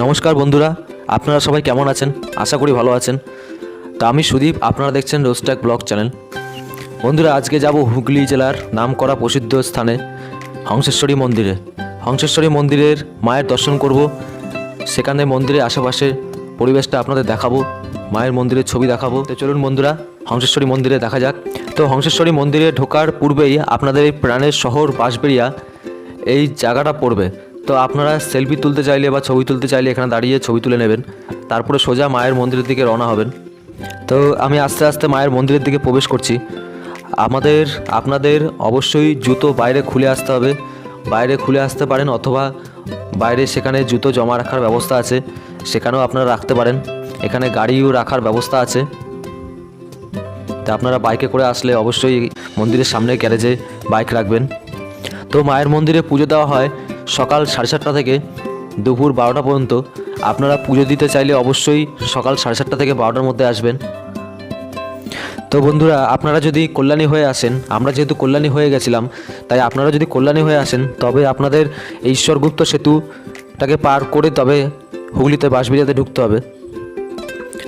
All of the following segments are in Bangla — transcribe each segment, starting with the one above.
নমস্কার বন্ধুরা, আপনারা সবাই কেমন আছেন? আশা করি ভালো আছেন। তা আমি সুদীপ, আপনারা দেখছেন রোস্ট্যাক ব্লগ চ্যানেল। বন্ধুরা, আজকে যাব হুগলি জেলার নামকরা প্রসিদ্ধ স্থানে হংসেশ্বরী মন্দিরে। হংসেশ্বরী মন্দিরের মায়ের দর্শন করব, সেখানে মন্দিরের আশেপাশের পরিবেশটা আপনাদের দেখাবো, মায়ের মন্দিরের ছবি দেখাবো। তো চলুন বন্ধুরা, হংসেশ্বরী মন্দিরে দেখা যাক। তো হংসেশ্বরী মন্দিরে ঢোকার পূর্বেই আপনাদের এই প্রাণের শহর বাঁশবেড়িয়া এই জায়গাটা পড়বে। তো আপনারা সেলফি তুলতে চাইলে বা ছবি তুলতে চাইলে এখানে দাঁড়িয়ে ছবি তুলে নেবেন, তারপরে সোজা মায়ের মন্দিরের দিকে রওনা হবেন। তো আমি আস্তে আস্তে মায়ের মন্দিরের দিকে প্রবেশ করছি। আপনাদের অবশ্যই জুতো বাইরে খুলে আসতে হবে। বাইরে খুলে আসতে পারেন, অথবা বাইরে সেখানে জুতো জমা রাখার ব্যবস্থা আছে, সেখানেও আপনারা রাখতে পারেন। এখানে গাড়িও রাখার ব্যবস্থা আছে। তো আপনারা বাইকে করে আসলে অবশ্যই মন্দিরের সামনে গ্যারেজে বাইক রাখবেন। তো মায়ের মন্দিরে পুজো দেওয়া হয় সকাল 7:30 থেকে দুপুর 12টা পর্যন্ত। আপনারা পুজো দিতে চাইলে অবশ্যই সকাল 7:30 থেকে 12টার মধ্যে আসবেন। তো বন্ধুরা, আপনারা যদি কল্যাণী হয়ে আসেন, আমরা যেহেতু কল্যাণী হয়ে গেছিলাম, তাই আপনারা যদি কল্যাণী হয়ে আসেন তবে আপনাদের এই ঈশ্বরগুপ্ত সেতুটাকে পার করে তবে হুগলিতে বাঁশবেড়িয়াতে ঢুকতে হবে।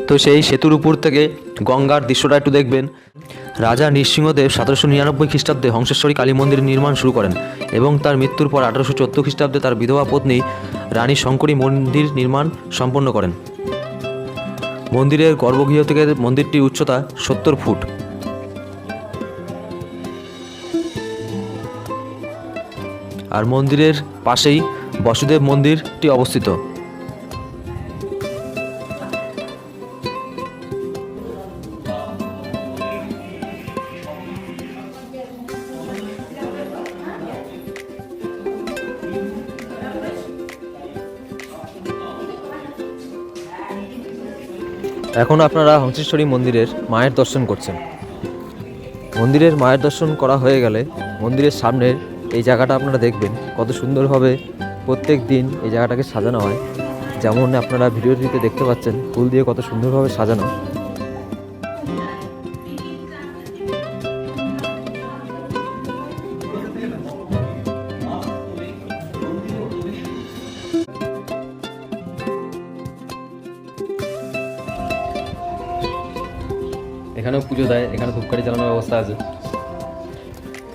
তো সেই সেতুর উপর থেকে গঙ্গার দৃশ্যটা একটু দেখবেন। রাজা নৃসিংহদেব 1799 খ্রিস্টাব্দে হংসেশ্বরী কালী মন্দির নির্মাণ শুরু করেন এবং তার মৃত্যুর পর 1814 খ্রিস্টাব্দে তার বিধবা পত্নী রানী শঙ্করী মন্দির নির্মাণ সম্পন্ন করেন। মন্দিরের গর্ভগৃহ থেকে মন্দিরটির উচ্চতা 70 ফুট। আর মন্দিরের পাশেই বসুদেব মন্দিরটি অবস্থিত। এখন আপনারা হংসেশ্বরী মন্দিরের মায়ের দর্শন করছেন। মন্দিরের মায়ের দর্শন করা হয়ে গেলে মন্দিরের সামনের এই জায়গাটা আপনারা দেখবেন কত সুন্দরভাবে প্রত্যেক দিন এই জায়গাটাকে সাজানো হয়। যেমন আপনারা ভিডিওটিতে দেখতে পাচ্ছেন, ফুল দিয়ে কত সুন্দরভাবে সাজানো। এখানেও পুজো দেয়, এখানে ধূপকাঠি জ্বালানোর ব্যবস্থা আছে।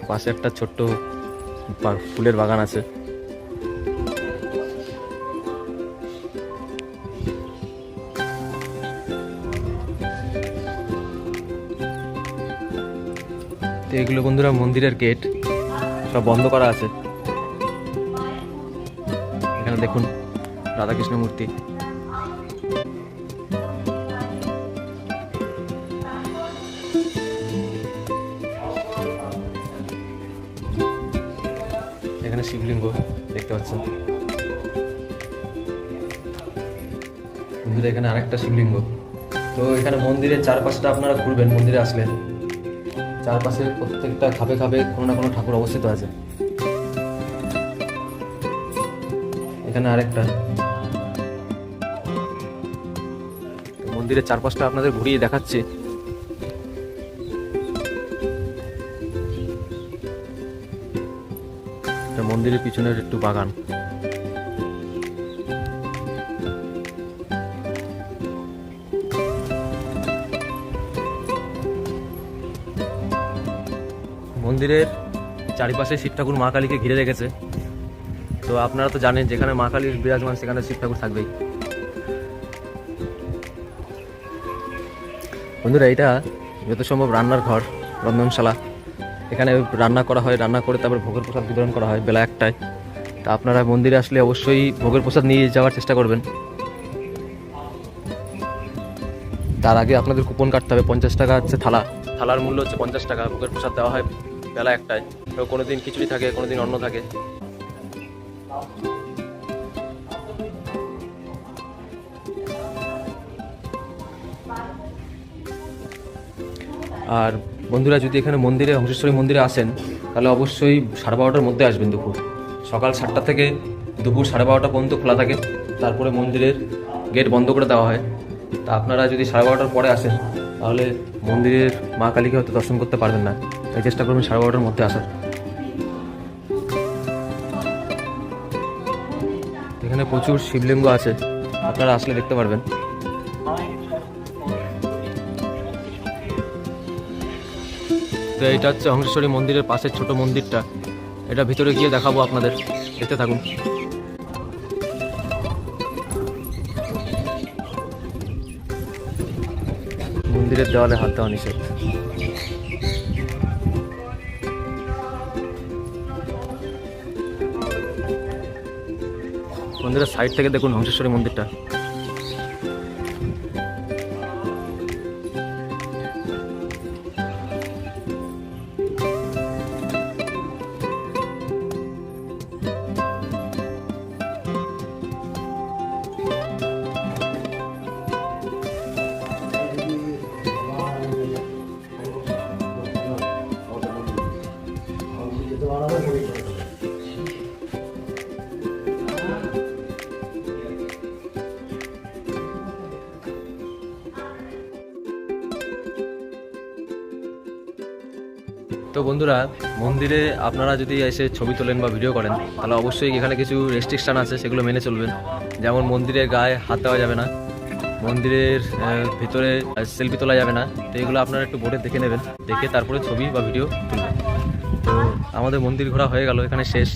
পাশে একটা ছোট্ট ফুলের বাগান আছে। তো এগুলো বন্ধুরা মন্দিরের গেট, সব বন্ধ করা আছে। এখানে দেখুন রাধাকৃষ্ণ মূর্তি। এখানে শিবলিঙ্গ দেখতে পাচ্ছেন বন্ধুরা, এখানে আরেকটা শিবলিঙ্গ। তো এখানে মন্দিরের চারপাশটা আপনারা ঘুরবেন। মন্দিরে আসলেন চারপাশে প্রত্যেকটা খাপে খাপে কোনো না কোনো ঠাকুর অবস্থিত আছে। এখানে আরেকটা। মন্দিরের চারপাশটা আপনাদের ঘুরিয়ে দেখাচ্ছি। মন্দিরের পিছনের একটু বাগান। মন্দিরের চারিপাশে শিব ঠাকুর মা কালীকে ঘিরে রেখেছে। তো আপনারা তো জানেন, যেখানে মা কালীর বিরাজমান সেখানে শিব ঠাকুর থাকবেই। বন্ধুরা, এটা যত সম্ভব রান্নার ঘর, রন্ধনশালা। এখানে রান্না করা হয়, রান্না করে তারপর ভোগের প্রসাদ বিতরণ করা হয় বেলা 1টায়। তা আপনারা মন্দিরে আসলে অবশ্যই ভোগের প্রসাদ নিয়ে যাওয়ার চেষ্টা করবেন। তার আগে আপনাদের কুপন কাটতে হবে। 50 টাকা হচ্ছে থালার মূল্য হচ্ছে 50 টাকা। ভোগের প্রসাদ দেওয়া হয় বেলা 1টায়। তো কোনো দিন খিচুড়ি থাকে, কোনো দিন অন্ন থাকে। আর বন্ধুরা, যদি এখানে মন্দিরে হংসেশ্বরী মন্দিরে আসেন তাহলে অবশ্যই 12:30টার মধ্যে আসবেন। দুপুর সকাল 7টা থেকে দুপুর 12:30 পর্যন্ত খোলা থাকে। তারপরে মন্দিরের গেট বন্ধ করে দেওয়া হয়। তা আপনারা যদি 12:30টার পরে আসেন তাহলে মন্দিরের মা কালীকে হয়তো দর্শন করতে পারবেন না। তাই চেষ্টা করবেন 12:30টার মধ্যে আসার। এখানে প্রচুর শিবলিঙ্গ আছে। আপনারা আসলে দেখতে পারবেন। তো এইটা হচ্ছে হংসেশ্বরী মন্দিরের পাশের ছোট মন্দিরটা, এটা ভিতরে গিয়ে দেখাবো আপনাদের, দেখতে থাকুন। মন্দিরের দেওয়ালে হাত দেওয়া নিষেধ। মন্দিরের সাইড থেকে দেখুন হংসেশ্বরী মন্দিরটা। তো বন্ধুরা, মন্দিরে আপনারা যদি এসে ছবি তোলেন বা ভিডিও করেন তাহলে অবশ্যই এখানে কিছু রেস্ট্রিকশান আছে, সেগুলো মেনে চলবেন। যেমন মন্দিরের গায়ে হাত দেওয়া যাবে না, মন্দিরের ভিতরে সেলফি তোলা যাবে না। তো এগুলো আপনারা একটু বোর্ডে দেখে নেবেন, দেখে তারপরে ছবি বা ভিডিও তুলবেন। তো আমাদের মন্দির ঘোরা হয়ে গেল, এখানে শেষ।